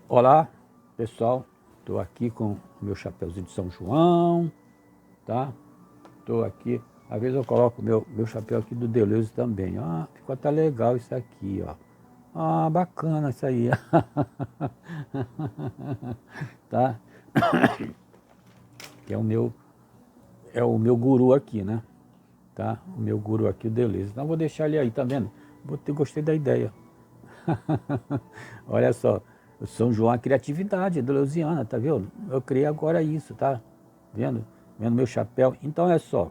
Olá, pessoal. Estou aqui com o meu chapéuzinho de São João, tá? Estou aqui. Às vezes eu coloco meu chapéu aqui do Deleuze também. Ah, ficou até legal isso aqui, ó. Ah, bacana isso aí. Tá? Que é o meu guru aqui, né? Tá? O meu guru aqui, o Deleuze. Então vou deixar ele aí, tá vendo? Gostei da ideia. Olha só, o São João é a criatividade deleuziana, tá vendo? Eu criei agora isso, tá? Vendo? Vendo meu chapéu. Então é só.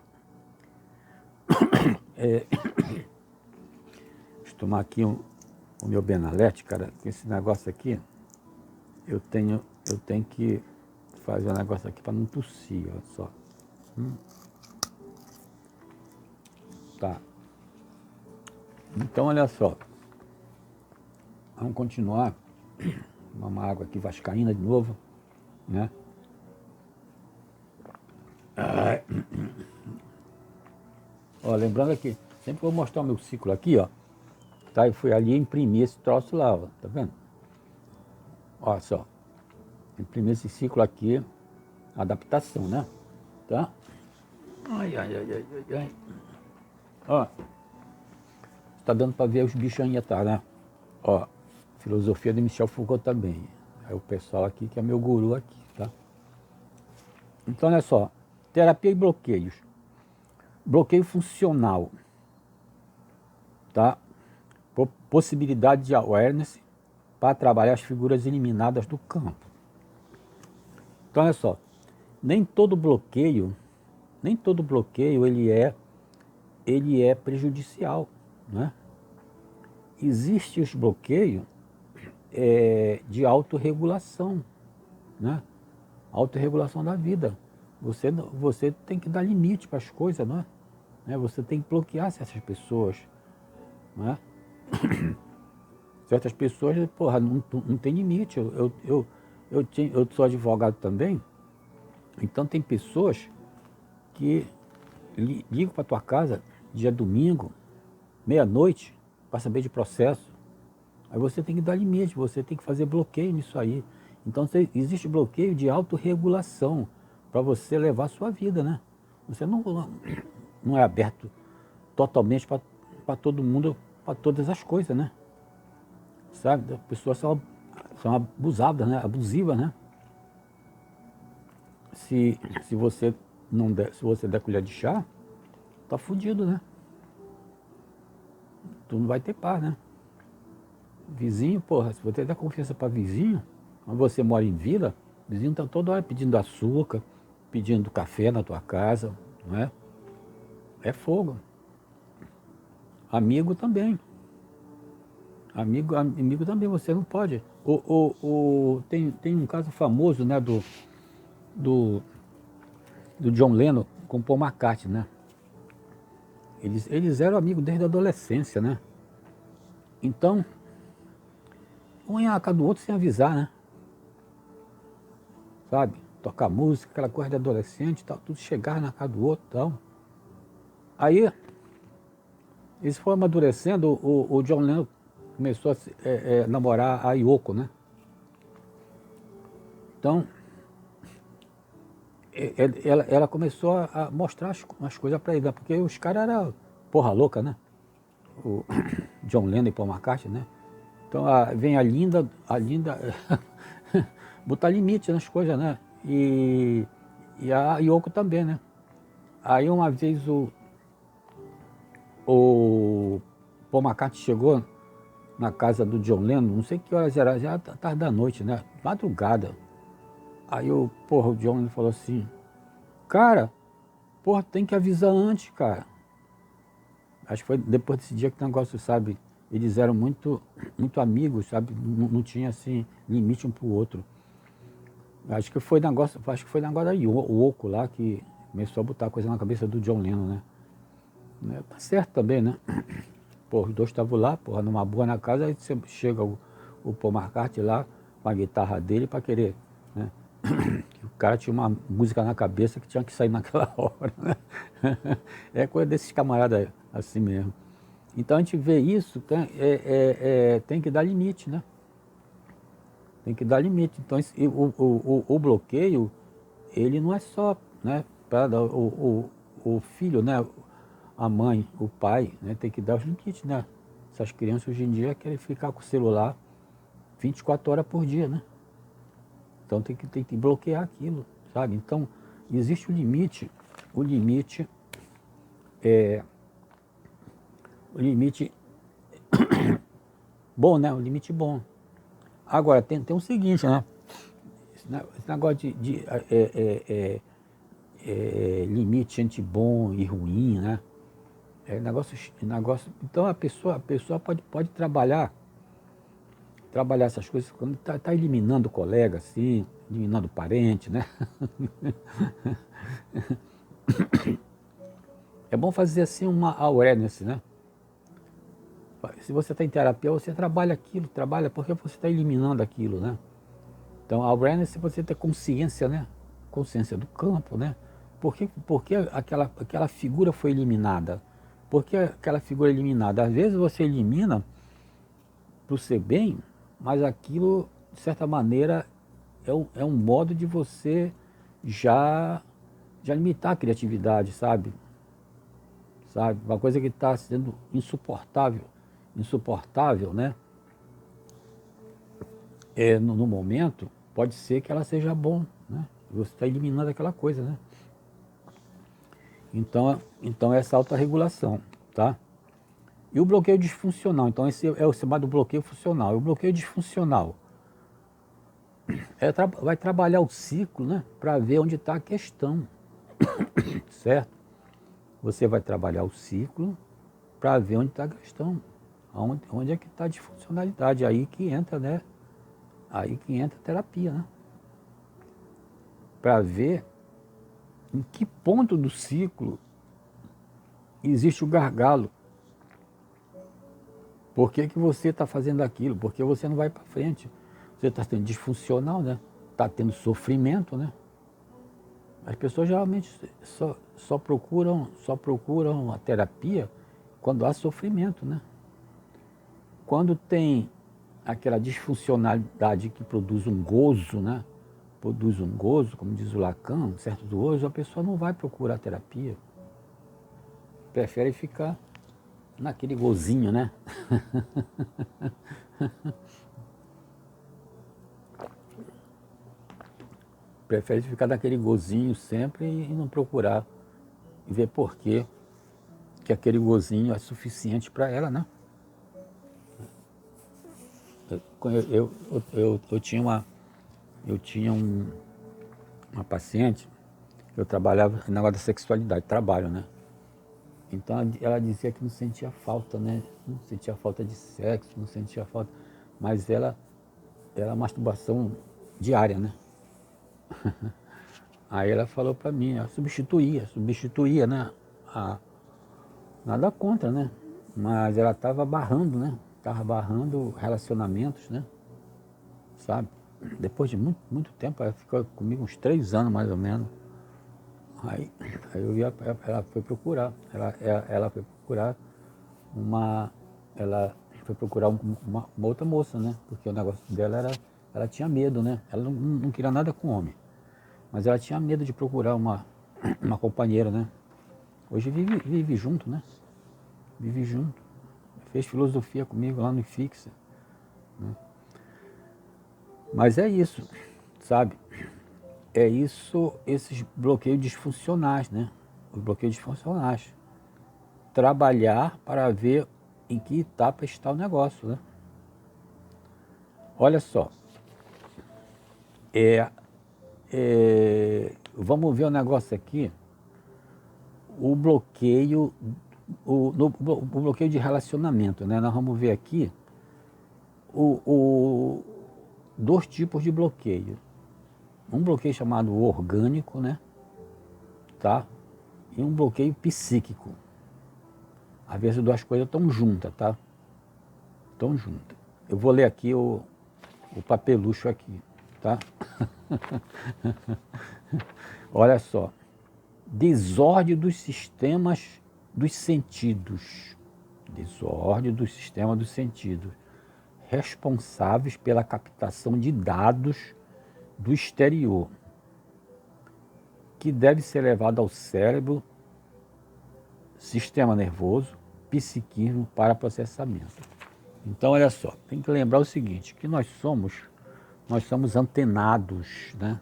Deixa eu tomar aqui o meu Benalete, cara. Com esse negócio aqui, eu tenho que fazer um negócio aqui para não tossir, olha só. Tá. Então olha só. Vamos continuar. Uma água aqui vascaína de novo, né? Ó, lembrando aqui, sempre vou mostrar o meu ciclo aqui, ó. Tá? Eu fui ali e imprimi esse troço lá, ó. Tá vendo? Olha só. Imprimi esse ciclo aqui, adaptação, né? Tá? Ai, ai, ai, ai, ai, ai. Ó, tá dando para ver os bichos ainda, tá, né? Ó, filosofia de Michel Foucault também. É o pessoal aqui que é meu guru aqui, tá? Então, olha só. Terapia e bloqueios. Bloqueio funcional, tá? Possibilidade de awareness para trabalhar as figuras eliminadas do campo. Então, olha só. Nem todo bloqueio ele é prejudicial, né? Existe os bloqueios de autorregulação, né? Autorregulação da vida. Você tem que dar limite para as coisas, né? Você tem que bloquear certas pessoas, né? Certas pessoas, porra, não tem limite. Eu sou advogado também, então tem pessoas que ligam para tua casa dia domingo, meia-noite, para saber de processo. Aí você tem que dar limite, você tem que fazer bloqueio nisso aí. Então existe bloqueio de autorregulação para você levar a sua vida, né? Você não é aberto totalmente para todo mundo, para todas as coisas, né? Sabe? As pessoas são abusadas, né? Abusivas, né? Se você não der, se você der colher de chá, tá fudido, né? Tu não vai ter paz, né? Vizinho, porra, se você der confiança para vizinho, mas você mora em vila, vizinho tá toda hora pedindo açúcar, pedindo café na tua casa, não é? É fogo. Amigo também. Amigo também, você não pode. Tem um caso famoso, né, do, do John Lennon com Paul McCartney, né? Eles eram amigos desde a adolescência, né? Então, um ia na casa do outro sem avisar, né? Sabe? Tocar música, aquela coisa de adolescente, tal, tudo chegar na casa do outro e tal. Aí, eles foram amadurecendo, o John Lennon começou a namorar a Yoko, né? Então, ela começou a mostrar as coisas para ele, né? Porque os caras eram porra louca, né? O John Lennon e Paul McCartney, né? Então vem a linda botar limite nas coisas, né? E a Yoko também, né? Aí uma vez o Paul McCartney chegou na casa do John Lennon, não sei que horas era, já tarde da noite, né? Madrugada. Aí o John Lennon falou assim, cara, porra, tem que avisar antes, cara. Acho que foi depois desse dia que o negócio, sabe, eles eram muito amigos, sabe, não tinha assim limite um pro outro. Acho que foi negócio da Yoko lá que começou a botar coisa na cabeça do John Lennon, né? Tá certo também, né? Pô, os dois estavam lá, porra, numa boa na casa, aí chega o Paul McCartney lá com a guitarra dele para querer, né? O cara tinha uma música na cabeça que tinha que sair naquela hora, né? É coisa desses camaradas assim mesmo. Então a gente vê isso, tem que dar limite, né? Tem que dar limite. Então, o bloqueio, ele não é só, né, para o filho, né, a mãe, o pai, né, tem que dar os limites, né? Essas crianças hoje em dia querem ficar com o celular 24 horas por dia, né? Então tem que bloquear aquilo, sabe? Então, existe o limite é o limite bom, né? O limite bom. Agora, tem o seguinte, né? Esse negócio de limite entre bom e ruim, né? Negócio. Então a pessoa pode trabalhar essas coisas quando tá eliminando colega, assim, eliminando parente, né? É bom fazer assim uma awareness, né? Se você está em terapia, você trabalha porque você está eliminando aquilo, né? Então, a awareness é você ter consciência, né? Consciência do campo, né? Por que aquela figura foi eliminada? Por que aquela figura é eliminada? Às vezes você elimina para o seu bem, mas aquilo, de certa maneira, é um modo de você já limitar a criatividade, sabe? Uma coisa que está sendo insuportável, né? No momento, pode ser que ela seja bom, né? Você está eliminando aquela coisa, né? Então essa autorregulação, tá? E o bloqueio disfuncional, então esse é o chamado bloqueio funcional. E o bloqueio disfuncional vai trabalhar o ciclo, né? Para ver onde está a questão, certo? Você vai trabalhar o ciclo para ver onde está a questão, onde é que está a disfuncionalidade, aí que entra, né? Aí que entra a terapia, né? Para ver em que ponto do ciclo existe o gargalo. Por que você está fazendo aquilo? Por que você não vai para frente? Você está sendo disfuncional, né? Está tendo sofrimento, né? As pessoas geralmente só procuram a terapia quando há sofrimento, né? Quando tem aquela disfuncionalidade que produz um gozo, né? Produz um gozo, como diz o Lacan, um certo gozo, a pessoa não vai procurar terapia. Prefere ficar naquele gozinho, né? Prefere ficar naquele gozinho sempre e não procurar e ver por que aquele gozinho é suficiente para ela, né? Eu tinha uma paciente, eu trabalhava no negócio da sexualidade, trabalho, né? Então ela dizia que não sentia falta, né? Não sentia falta de sexo, não sentia falta, mas ela era masturbação diária, né? Aí ela falou para mim, ela substituía, né? Nada contra, né? Mas ela estava barrando, né? Estava barrando relacionamentos, né? Sabe? Depois de muito tempo, ela ficou comigo uns 3 anos mais ou menos. Aí ela foi procurar, ela foi procurar uma outra moça, né? Porque o negócio dela ela tinha medo, né? Ela não queria nada com homem, mas ela tinha medo de procurar uma companheira, né? Hoje vive junto, né? Vive junto. Fez filosofia comigo lá no IFIX, né? Mas é isso, sabe? É isso, esses bloqueios disfuncionais, né? Os bloqueios disfuncionais. Trabalhar para ver em que etapa está o negócio, né? Olha só, vamos ver o negócio aqui, o bloqueio, o bloqueio de relacionamento, né? Nós vamos ver aqui dois tipos de bloqueio. Um bloqueio chamado orgânico, né? Tá? E um bloqueio psíquico. Às vezes as duas coisas estão juntas, tá? Estão juntas. Eu vou ler aqui o papelucho aqui, tá? Olha só. Desordem dos sistemas dos sentidos. Desordem do sistema dos sentidos. responsáveis pela captação de dados do exterior, que deve ser levado ao cérebro, sistema nervoso, psiquismo para processamento. Então, olha só, tem que lembrar o seguinte, que nós somos antenados, né?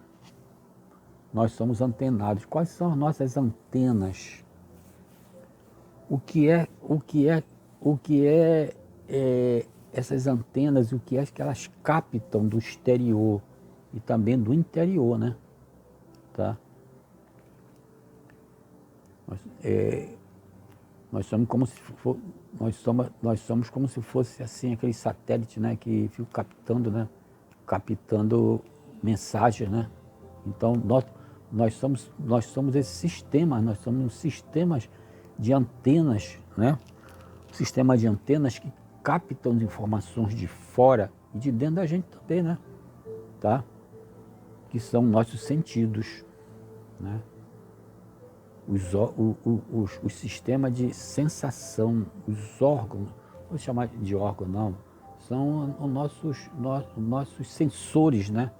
Nós somos antenados. Quais são as nossas antenas? O que é essas antenas, o que é que elas captam do exterior e também do interior, né? Tá? Nós somos como se for, nós somos como se fosse assim aquele satélite, né, que fica captando, né, captando mensagens, né? Então nós somos esse sistema, nós somos sistemas de antenas, né? Sistema de antenas que captam informações de fora e de dentro da gente também, né? Tá? Que são nossos sentidos, né? Os sistemas de sensação, os órgãos, não vou chamar de órgão não, são os nossos sensores, né?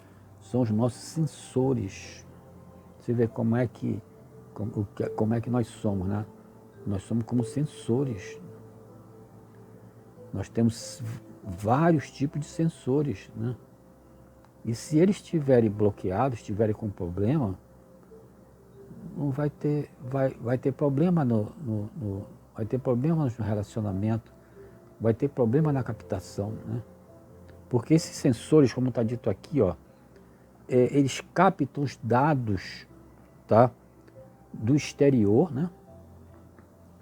São os nossos sensores. Você vê como é que nós somos, né? Nós somos como sensores. Nós temos vários tipos de sensores, né? E se eles estiverem bloqueados, estiverem com problema, não vai ter problema vai ter problema no relacionamento, vai ter problema na captação, né? Porque esses sensores, como está dito aqui, ó, eles captam os dados, tá, do exterior, né?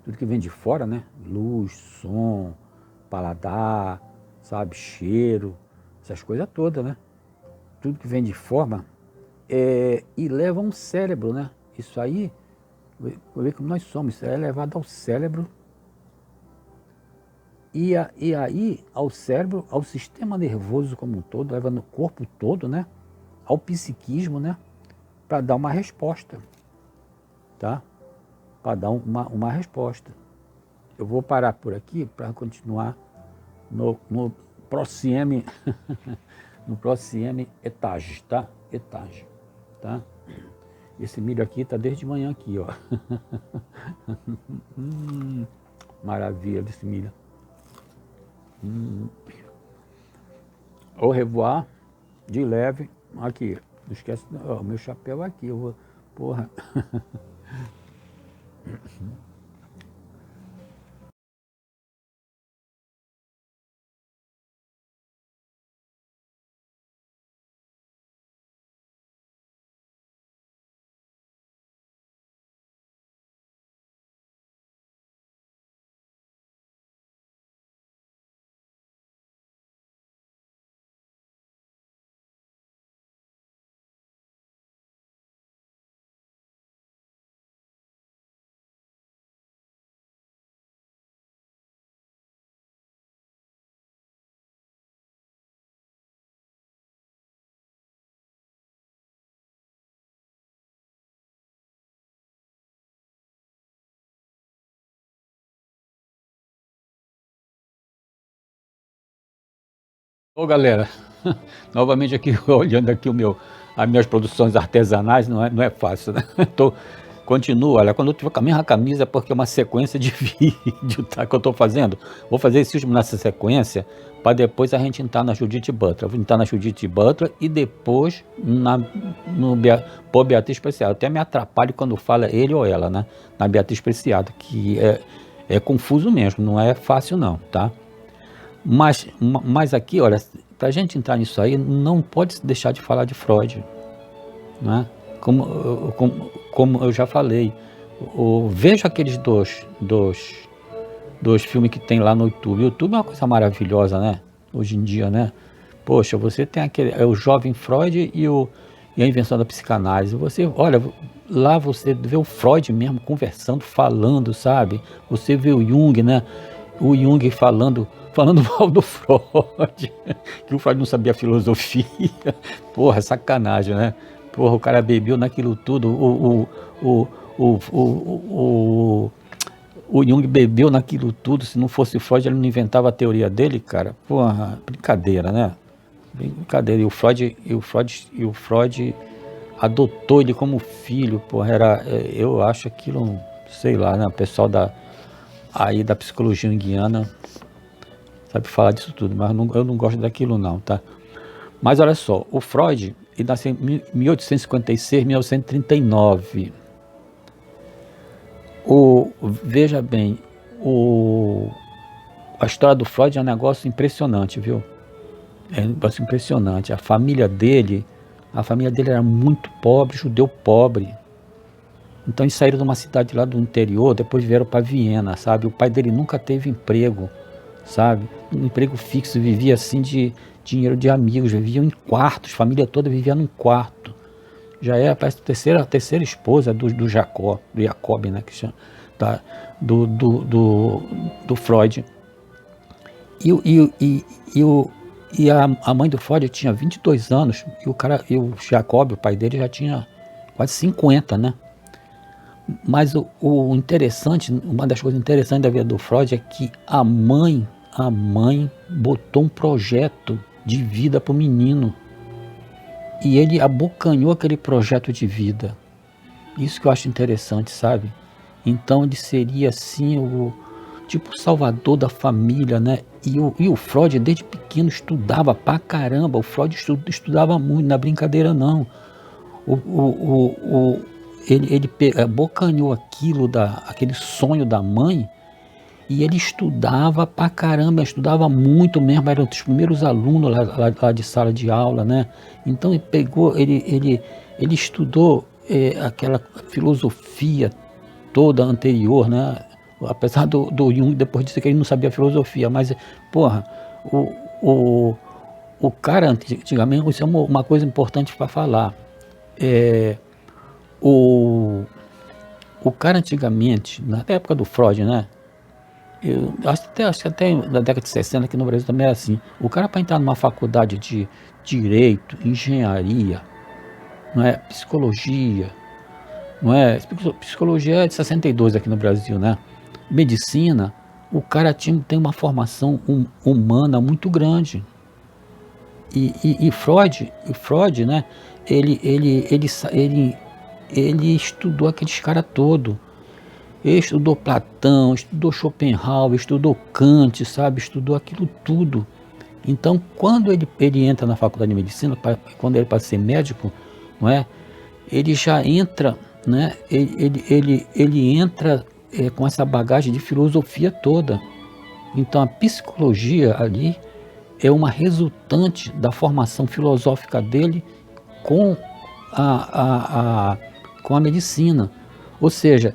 Tudo que vem de fora, né? Luz, som, paladar, sabe, cheiro, essas coisas todas, né? Tudo que vem de forma e leva um cérebro, né? Isso aí, vou ver como nós somos, isso é levado ao cérebro e aí ao cérebro, ao sistema nervoso como um todo, leva no corpo todo, né? Ao psiquismo, né? Para dar uma resposta, tá? Para dar uma resposta. Eu vou parar por aqui para continuar no próximo no próximo etage, tá? Etage, tá? Esse milho aqui tá desde manhã aqui, ó. Maravilha desse milho. Au revoir, de leve. Aqui, não esquece, ó, meu chapéu aqui, eu vou, porra. Ô galera, novamente aqui olhando aqui as minhas produções artesanais, não é fácil, né? Continuo, olha, quando eu tiver com a mesma camisa, porque é uma sequência de vídeo, tá, que eu estou fazendo. Vou fazer esse último nessa sequência, para depois a gente entrar na Judith Butler. Vou entrar na Judith Butler e depois por Beatriz Preciado. Até me atrapalho quando fala ele ou ela, né? Na Beatriz Preciado, que é confuso mesmo, não é fácil não, tá? Mas aqui, olha, para a gente entrar nisso aí, não pode deixar de falar de Freud, né? Como eu já falei, veja aqueles dois filmes que tem lá no YouTube. O YouTube é uma coisa maravilhosa, né? Hoje em dia, né? Poxa, você tem o jovem Freud e a invenção da psicanálise. Você, olha, lá você vê o Freud mesmo conversando, falando, sabe? Você vê o Jung, né? O Jung falando mal do Freud, que o Freud não sabia filosofia. Porra, sacanagem, né? Porra, o cara bebeu naquilo tudo. O o Jung bebeu naquilo tudo. Se não fosse o Freud, ele não inventava a teoria dele, cara. Porra, brincadeira, né? Brincadeira. E o Freud adotou ele como filho, porra. Eu acho aquilo, sei lá, né? O pessoal aí da psicologia junguiana sabe falar disso tudo, mas eu não gosto daquilo não, tá? Mas olha só, o Freud, ele nasceu em 1856, 1939. Veja bem, a história do Freud é um negócio impressionante, viu? É um negócio impressionante. A família dele era muito pobre, judeu pobre. Então eles saíram de uma cidade lá do interior, depois vieram para Viena, sabe? O pai dele nunca teve emprego, sabe? Um emprego fixo, vivia assim de dinheiro de amigos, viviam em quartos, família toda vivia num quarto. Já parece a terceira esposa do Jacob, né? Que chama, tá? do Freud. E a mãe do Freud tinha 22 anos, e o Jacob, o pai dele, já tinha quase 50, né? Mas o interessante, uma das coisas interessantes da vida do Freud é que a mãe botou um projeto de vida para o menino. E ele abocanhou aquele projeto de vida. Isso que eu acho interessante, sabe? Então ele seria assim o salvador da família, né? E o Freud desde pequeno estudava pra caramba. O Freud estudava muito, não é brincadeira não. Ele abocanhou aquele sonho da mãe, e ele estudava pra caramba, estudava muito mesmo, era um dos primeiros alunos lá de sala de aula, né? Então ele estudou aquela filosofia toda anterior, né? Apesar do Jung depois disso que ele não sabia filosofia, mas, porra, o cara antigamente, isso é uma coisa importante para falar. O cara antigamente, na época do Freud, né? Eu acho que até na década de 60 aqui no Brasil também era assim. O cara, para entrar numa faculdade de direito, engenharia, não é, psicologia, não é, psicologia é de 62 aqui no Brasil, né? Medicina, o cara tem uma formação humana muito grande. E Freud, né? Ele estudou aqueles caras todos. Ele estudou Platão, estudou Schopenhauer, estudou Kant, sabe? Estudou aquilo tudo. Então, quando ele entra na faculdade de medicina, quando ele para ser médico, não é? Ele já entra, né? Ele entra com essa bagagem de filosofia toda. Então, a psicologia ali é uma resultante da formação filosófica dele com com a medicina. Ou seja,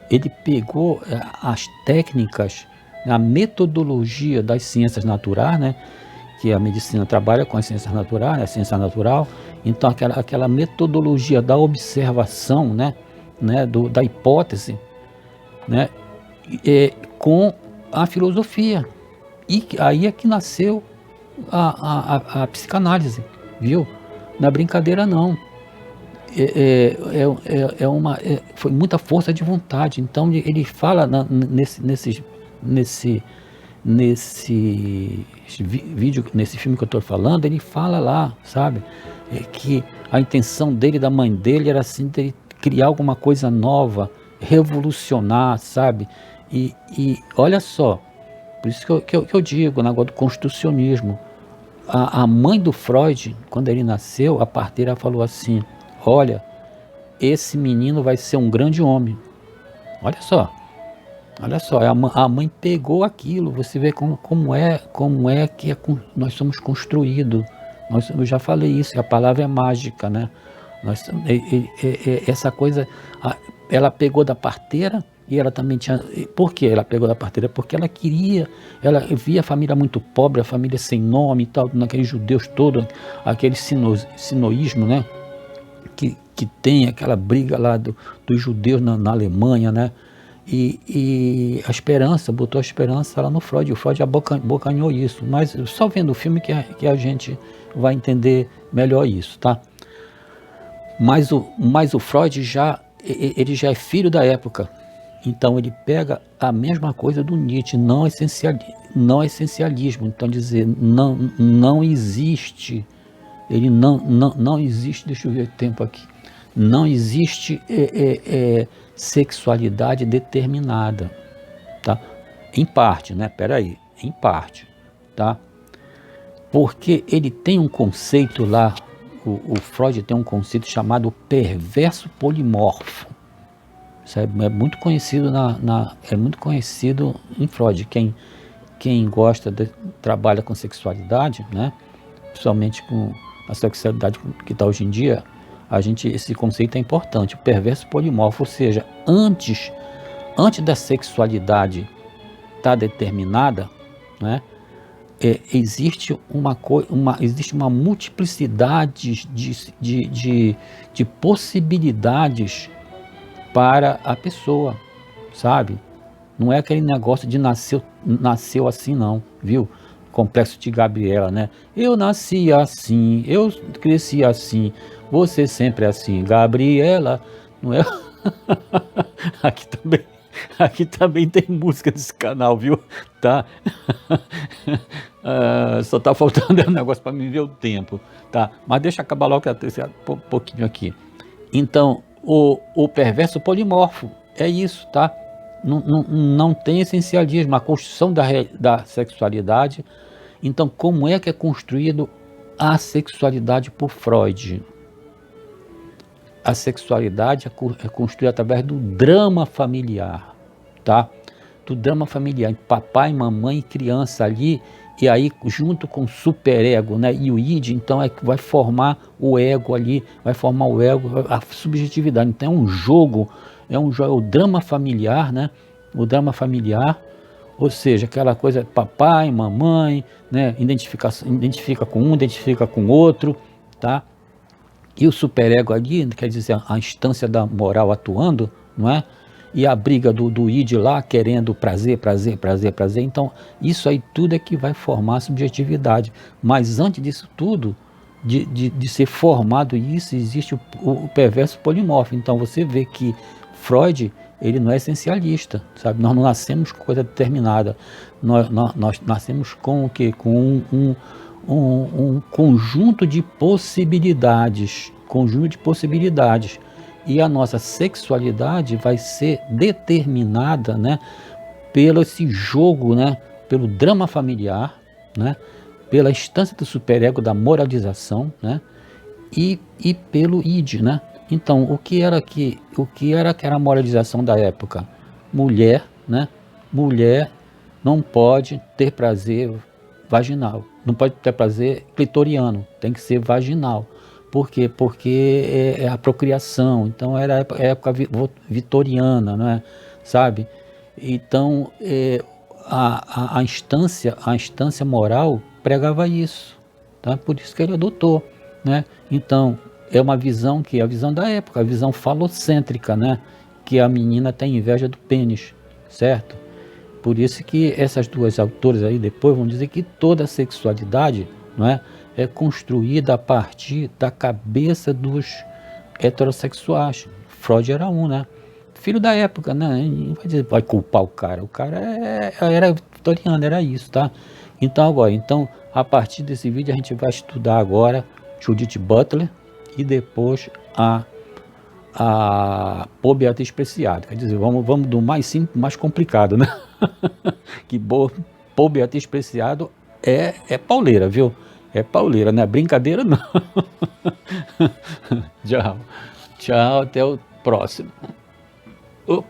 ele pegou as técnicas, a metodologia das ciências naturais, né? Que a medicina trabalha com as ciências naturais, a ciência natural. Então, aquela metodologia da observação, né? Da hipótese, né? Com a filosofia. E aí é que nasceu a psicanálise, viu? Não é brincadeira não. Foi muita força de vontade. Então ele fala nesse vídeo, nesse filme que eu estou falando, ele fala lá, sabe, que a intenção dele, da mãe dele, era assim, de criar alguma coisa nova, revolucionar, sabe? E olha só, por isso que eu digo, o negócio do constitucionismo. A mãe do Freud, quando ele nasceu, a parteira falou assim: olha, esse menino vai ser um grande homem. Olha só, a mãe pegou aquilo. Você vê como é que nós somos construídos. Eu já falei isso, a palavra é mágica, né? Essa coisa, ela pegou da parteira. E ela também tinha... Por que ela pegou da parteira? Porque ela via a família muito pobre, a família sem nome e tal, naqueles judeus todos, aquele sinoísmo, né? Que tem aquela briga lá dos judeus na Alemanha, né? E botou a esperança lá no Freud. O Freud abocanhou isso. Mas só vendo o filme que a gente vai entender melhor isso, tá? Mas o Freud ele já é filho da época. Então ele pega a mesma coisa do Nietzsche, não essencialismo. Então dizer, não existe, ele não existe, deixa eu ver o tempo aqui, não existe sexualidade determinada, tá? Em parte, né? Peraí, em parte, tá? Porque ele tem um conceito lá, o Freud tem um conceito chamado perverso polimorfo. Isso é muito conhecido é muito conhecido em Freud. Quem gosta trabalha com sexualidade, né? Principalmente com a sexualidade que está hoje em dia, esse conceito é importante. O perverso polimorfo, ou seja, antes da sexualidade estar determinada, né? Existe uma multiplicidade de possibilidades para a pessoa, sabe? Não é aquele negócio de nasceu assim não, viu? Complexo de Gabriela, né? Eu nasci assim, eu cresci assim, você sempre é assim, Gabriela, não é? Aqui também, aqui também tem música desse canal, viu? Tá? Só tá faltando um negócio para mim ver o tempo, tá? Mas deixa acabar logo esse pouquinho aqui. Então, o perverso polimorfo é isso, tá? Não tem essencialismo, a construção da sexualidade. Então, como é que é construído a sexualidade por Freud? A sexualidade é construída através do drama familiar, tá? Do drama familiar, papai, mamãe e criança ali, e aí junto com o superego, né, e o id, então é que vai formar o ego ali, vai formar o ego, a subjetividade. Então é o drama familiar, né? O drama familiar, ou seja, aquela coisa papai, mamãe, né, identifica com um, identifica com o outro, tá? E o superego ali, quer dizer, a instância da moral atuando, não é? E a briga do id lá, querendo prazer, prazer, prazer, prazer. Então, isso aí tudo é que vai formar a subjetividade. Mas antes disso tudo, de ser formado isso, existe o perverso polimorfo. Então, você vê que Freud, ele não é essencialista, sabe? Nós não nascemos com coisa determinada. Nós nascemos com o quê? Com um conjunto de possibilidades, e a nossa sexualidade vai ser determinada, né, pelo esse jogo, né, pelo drama familiar, né, pela instância do superego da moralização, né, e pelo id, né. Então, o que era a moralização da época? Mulher, né? Mulher não pode ter prazer vaginal, não pode ter prazer clitoriano, tem que ser vaginal. Por quê? Porque é a procriação, então era a época vitoriana, né? Sabe? Então, a instância moral pregava isso, tá? Por isso que ele adotou, né? Então, é uma visão que é a visão da época, a visão falocêntrica, né? Que a menina tem inveja do pênis, certo? Por isso que essas duas autoras aí depois vão dizer que toda a sexualidade, não é construída a partir da cabeça dos heterossexuais. Freud era um, né? Filho da época, né? Não vai dizer, vai culpar o cara. O cara era vitoriano, era isso, tá? Então agora, a partir desse vídeo a gente vai estudar agora Judith Butler e depois a Pô Beatriz Preciado. Quer dizer, vamos do mais simples mais complicado, né? Que Pô Beatriz Preciado é pauleira, viu? É pauleira, não é brincadeira, não. Tchau. Tchau, até o próximo. Opa.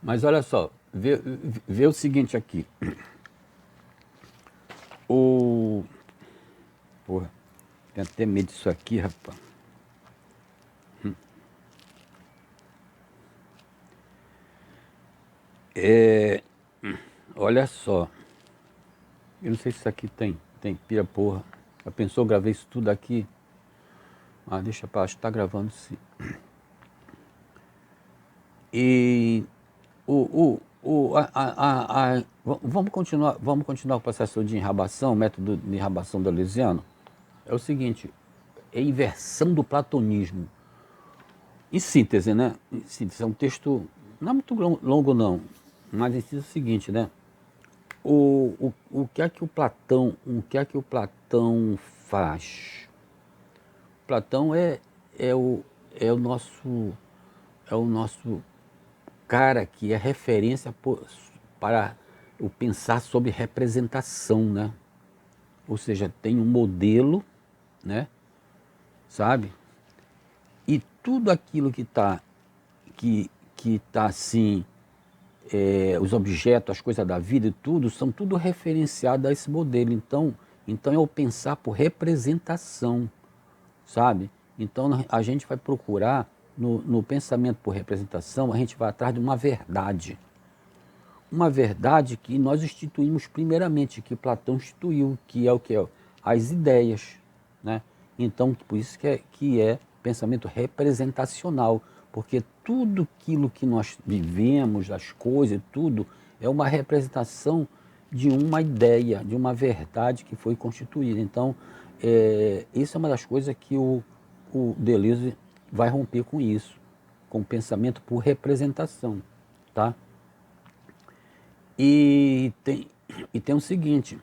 Mas olha só, vê o seguinte aqui. O. Porra, tenho até medo disso aqui, rapaz. Olha só. Eu não sei se isso aqui tem pira, porra. Já pensou, eu gravei isso tudo aqui? Ah, deixa pra lá, acho que tá gravando sim. E vamos continuar o processo de enrabação, o método de enrabação dalesiano. É o seguinte, é inversão do platonismo. Em síntese, né? Em síntese, é um texto não é muito longo não, mas em síntese é o seguinte, né? O que é que o Platão faz? Platão é, o, é, o nosso, é o nosso cara que é referência para o pensar sobre representação, né? Ou seja, tem um modelo, né? Sabe? E tudo aquilo que tá assim, os objetos, as coisas da vida e tudo, são tudo referenciado a esse modelo. Então é o pensar por representação, sabe? Então a gente vai procurar, no pensamento por representação, a gente vai atrás de uma verdade. Uma verdade que nós instituímos primeiramente, que Platão instituiu, que é o que? As ideias, né? Então, por isso que é pensamento representacional, porque tudo aquilo que nós vivemos, as coisas, tudo, é uma representação de uma ideia, de uma verdade que foi constituída. Então, isso é uma das coisas que o Deleuze vai romper com isso, com o pensamento por representação, tá? E tem o seguinte,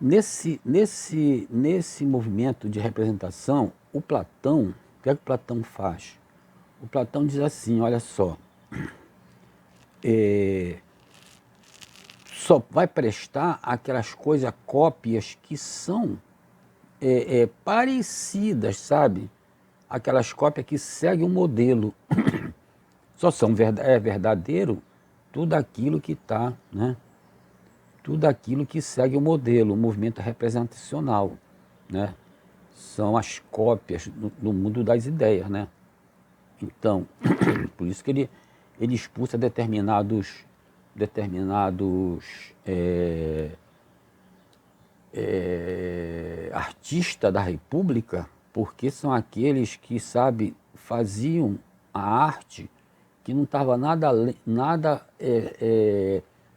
nesse movimento de representação, o Platão, o que é que o Platão faz? O Platão diz assim, olha só, só vai prestar aquelas coisas, cópias que são parecidas, sabe? Aquelas cópias que seguem um modelo. Só é verdadeiro tudo aquilo que está, né? Tudo aquilo que segue o modelo, o movimento representacional, né? São as cópias do mundo das ideias, né? Então, por isso que ele expulsa determinados artistas da República, porque são aqueles que, sabe, faziam a arte que não estava nada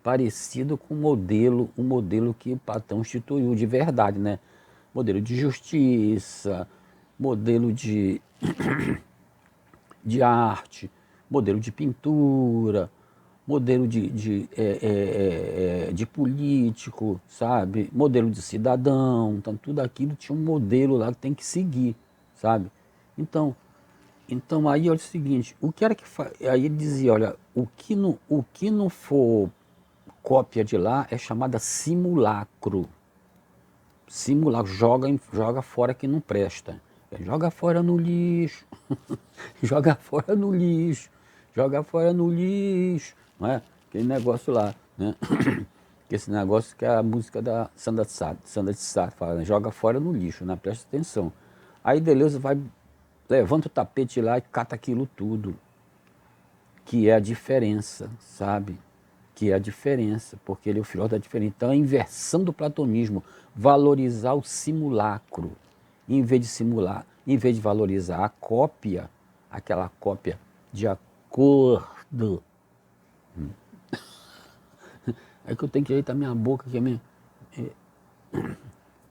parecido com o modelo que Platão instituiu de verdade, né? Modelo de justiça, modelo de arte, modelo de pintura, modelo de político, sabe? Modelo de cidadão, então tudo aquilo tinha um modelo lá que tem que seguir, sabe? Então aí olha o seguinte, o que era que aí ele dizia, olha, o que não for cópia de lá é chamada simulacro. Simulacro, joga fora que não presta. Joga fora no lixo, joga fora no lixo, joga fora no lixo, não é? Aquele negócio lá, né? Esse negócio que é a música da Sandra de Sá fala, né? Joga fora no lixo, né? Presta atenção. Aí Deleuze levanta o tapete lá e cata aquilo tudo, que é a diferença, sabe? Que é a diferença, porque ele é o filósofo da diferença. Então, a inversão do platonismo, valorizar o simulacro, em vez de simular, em vez de valorizar a cópia, aquela cópia de acordo. É que eu tenho que ajeitar minha boca, que a minha...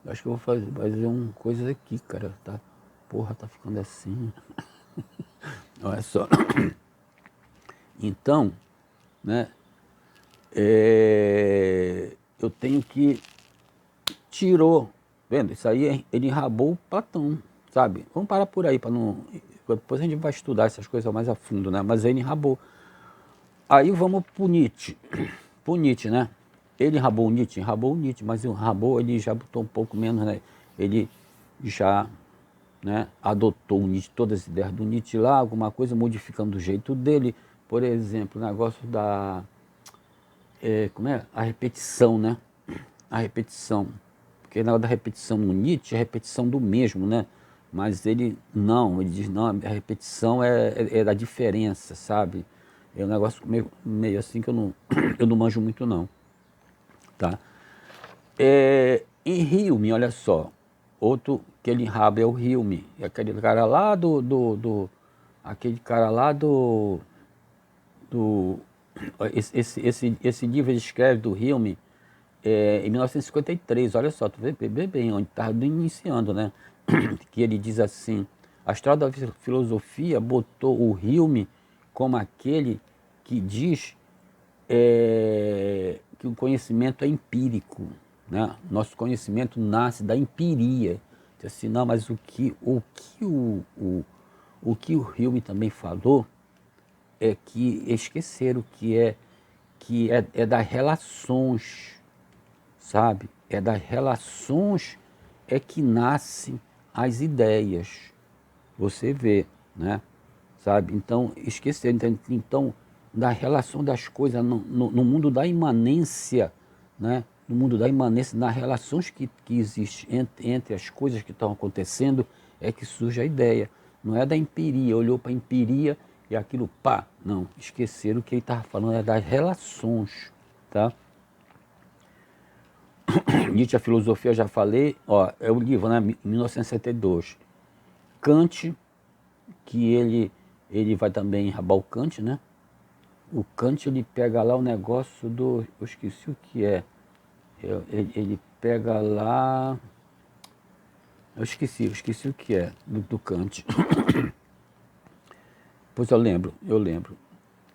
acho que eu vou fazer uma coisa aqui, cara, tá? Porra, tá ficando assim. Olha só. Então, né, eu tenho que tirou, vendo? Isso aí ele enrabou o Platão, sabe? Vamos parar por aí para não, depois a gente vai estudar essas coisas mais a fundo, né? Mas ele enrabou. Aí vamos pro Nietzsche, né? Ele enrabou o Nietzsche, mas o enrabou ele já botou um pouco menos, né? Ele já, né, adotou o Nietzsche, todas as ideias do Nietzsche lá, alguma coisa modificando do jeito dele, por exemplo, o negócio da, como é? A repetição, né? A repetição. Porque na hora da repetição no Nietzsche, é a repetição do mesmo, né? Mas ele não, ele diz, não, a repetição é da diferença, sabe? É um negócio meio assim que eu não, eu não manjo muito não, tá? Em Hilme, olha só, outro que ele enraba é o Hilme, aquele cara lá aquele cara lá do esse livro ele escreve do Hilme em 1953, olha só, tu vê bem, onde estava iniciando, né? Que ele diz assim, a história da filosofia botou o Hilme como aquele que diz que o conhecimento é empírico, né? Nosso conhecimento nasce da empiria. Diz assim, não, mas o que o Hilme também falou é que esqueceram que é das relações, sabe? É das relações que nascem as ideias. Você vê, né? Sabe? Então, esqueceram. Então, da relação das coisas no mundo da imanência, né? No mundo da imanência, nas relações que existem entre as coisas que estão acontecendo, é que surge a ideia. Não é da empiria, olhou para a empiria e aquilo, pá, não, esqueceram o que ele estava falando, é das relações, tá? Nietzsche, a filosofia, eu já falei, ó, é o livro, né, 1962. Kant, que ele vai também enrabar o Kant, né? O Kant, ele pega lá o negócio do, eu esqueci o que é, ele pega lá, eu esqueci o que é do Kant. Pois eu lembro.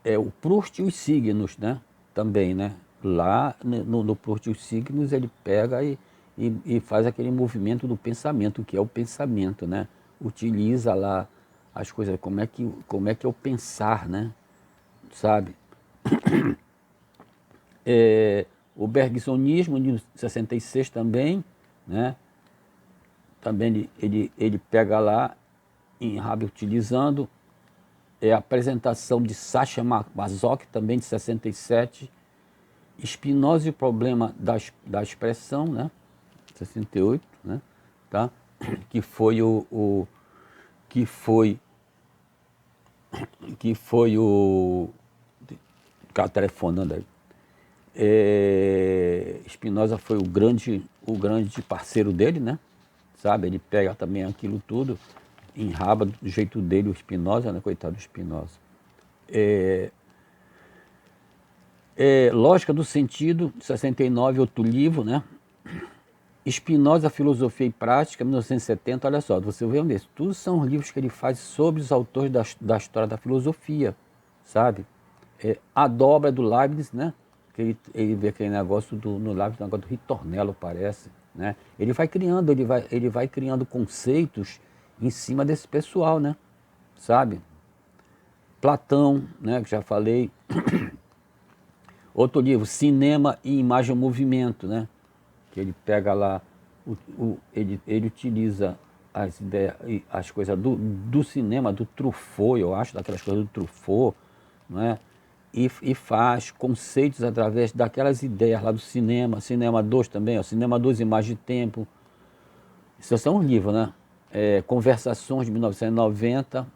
É o Proust e os signos, né? Também, né? Lá no Proust e os signos ele pega e faz aquele movimento do pensamento, que é o pensamento, né? Utiliza lá as coisas, como é que é o pensar, né? Sabe? O Bergsonismo de 66 também, né? Também ele pega lá em Rabi utilizando a apresentação de Sacha Masoch, também de 67, Spinoza e o problema da expressão, né? 68, né? Tá? Que foi que foi o cara telefonando aí. Spinoza foi o grande parceiro dele, né? Sabe? Ele pega também aquilo tudo, enraba do jeito dele o Spinoza, né? Coitado do Spinoza. Lógica do Sentido, de 69, outro livro, né? Spinoza, Filosofia e Prática, 1970, olha só, você vê mesmo, tudo são livros que ele faz sobre os autores da história da filosofia, sabe? A dobra do Leibniz, né? Que ele vê aquele negócio no Leibniz, negócio do ritornello, parece, né? Ele vai criando conceitos em cima desse pessoal, né? Sabe? Platão, né? Que já falei. Outro livro, Cinema e Imagem e Movimento, né? Que ele pega lá, ele utiliza as ideias, as coisas do cinema, do Truffaut, eu acho, daquelas coisas do Truffaut, não é? E faz conceitos através daquelas ideias lá do cinema, Cinema 2 também, ó, Cinema 2, Imagem de Tempo. Isso são um livro, né? Conversações de 1990,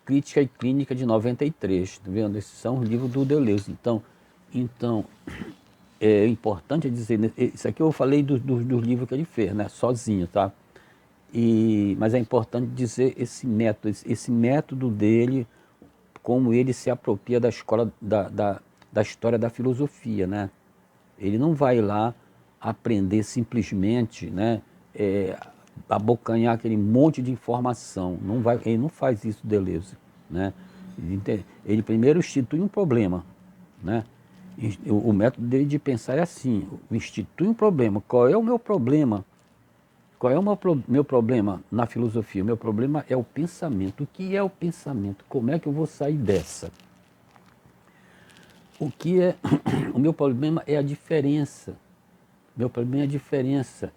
Crítica e Clínica de 93, tá vendo? Esses são os livros do Deleuze. Então é importante dizer, isso aqui eu falei dos livros que ele fez, né? Sozinho, tá? Mas é importante dizer esse método dele, como ele se apropria da escola da história da filosofia, né? Ele não vai lá aprender simplesmente, né? Abocanhar aquele monte de informação. Ele não faz isso, Deleuze, né? Ele primeiro institui um problema, né? O método dele de pensar é assim, institui um problema. Qual é o meu problema? Qual é o meu problema na filosofia? O meu problema é o pensamento. O que é o pensamento? Como é que eu vou sair dessa? O meu problema é a diferença. Meu problema é a diferença.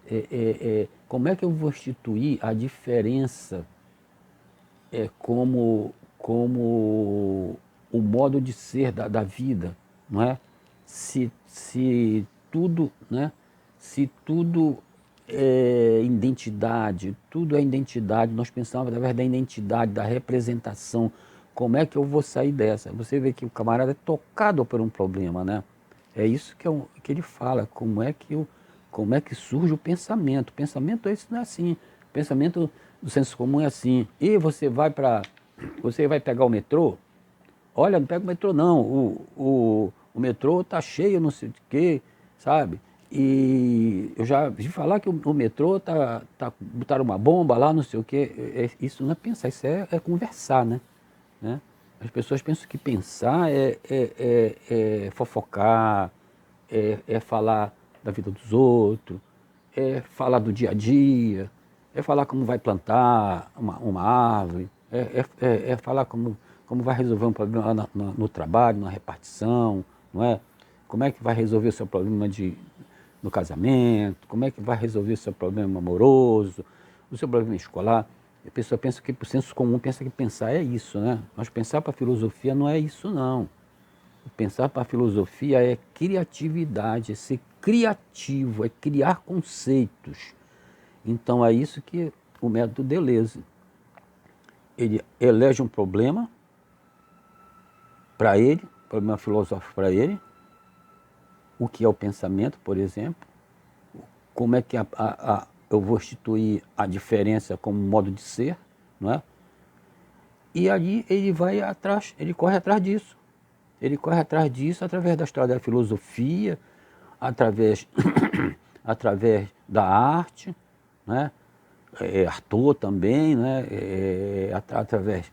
Como é que eu vou instituir a diferença como como o modo de ser da vida, não é? Se tudo, né? Se tudo é identidade, tudo é identidade, nós pensamos através da identidade, da representação, como é que eu vou sair dessa? Você vê que o camarada é tocado por um problema, né? É isso que ele fala, como é que surge o pensamento. O pensamento esse não é assim. O pensamento do senso comum é assim. E você vai pegar o metrô? Olha, não pega o metrô não. O metrô tá cheio, não sei o quê, sabe? E eu já vi falar que o metrô botaram uma bomba lá, não sei o quê. Isso não é pensar, isso é conversar, né? As pessoas pensam que pensar é fofocar, é falar da vida dos outros, é falar do dia a dia, é falar como vai plantar uma árvore, é falar como vai resolver um problema no trabalho, na repartição, não é? Como é que vai resolver o seu problema no casamento, como é que vai resolver o seu problema amoroso, o seu problema escolar. A pessoa pensa que, por senso comum, pensa que pensar é isso, né? Mas pensar para a filosofia não é isso, não. Pensar para a filosofia é criatividade, é ser criativo, é criar conceitos. Então é isso que o método Deleuze. Ele elege um problema para ele, problema filosófico para ele, o que é o pensamento, por exemplo, como é que eu vou instituir a diferença como modo de ser, não é? E ali ele vai atrás, ele corre atrás disso. Ele corre atrás disso através da história da filosofia, através da arte, né? Arthur também, né? Através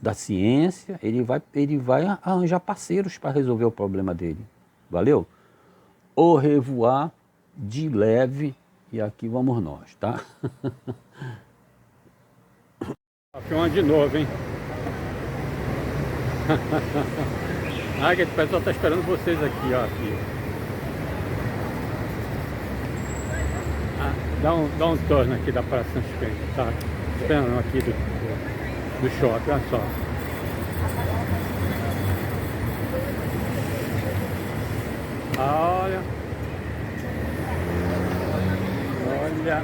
da ciência, ele vai arranjar parceiros para resolver o problema dele. Valeu? Au revoir, de leve, e aqui vamos nós, tá? Filmando de novo, hein? Ah, que o pessoal tá esperando vocês aqui, ó. Aqui. Dá um turno aqui da Praça Santos Penha, tá? Esperando aqui do shopping, olha só. Olha. Olha.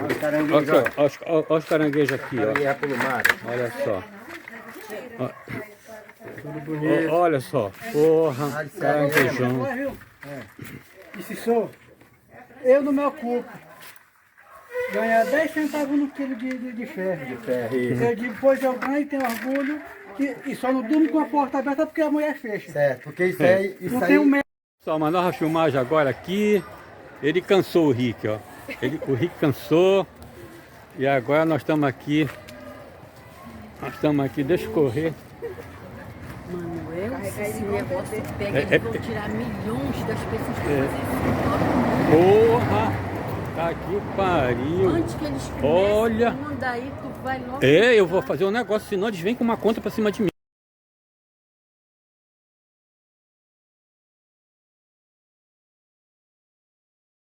Olha os caranguejos aqui, ó. Olha só. Tudo bonito. Olha só. Porra, caranguejão. E se sou, eu não me ocupo. Ganhar 10 centavos no quilo de ferro. Eu digo, pois eu ganho e tenho orgulho e só não durmo com a porta aberta porque a mulher fecha. Certo, porque isso aí... Não tenho medo. Só, mas nós filmagem agora aqui. Ele cansou o Rick, ó. O Rick cansou. E agora nós estamos aqui. Deixa eu correr. Manuel, se esse negócio pega, eles vão tirar milhões das pessoas que fazem isso. Porra! Tá que pariu. Antes que eles comecem, olha, manda aí, tu vai logo. eu vou fazer um negócio, senão eles vêm com uma conta pra cima de mim.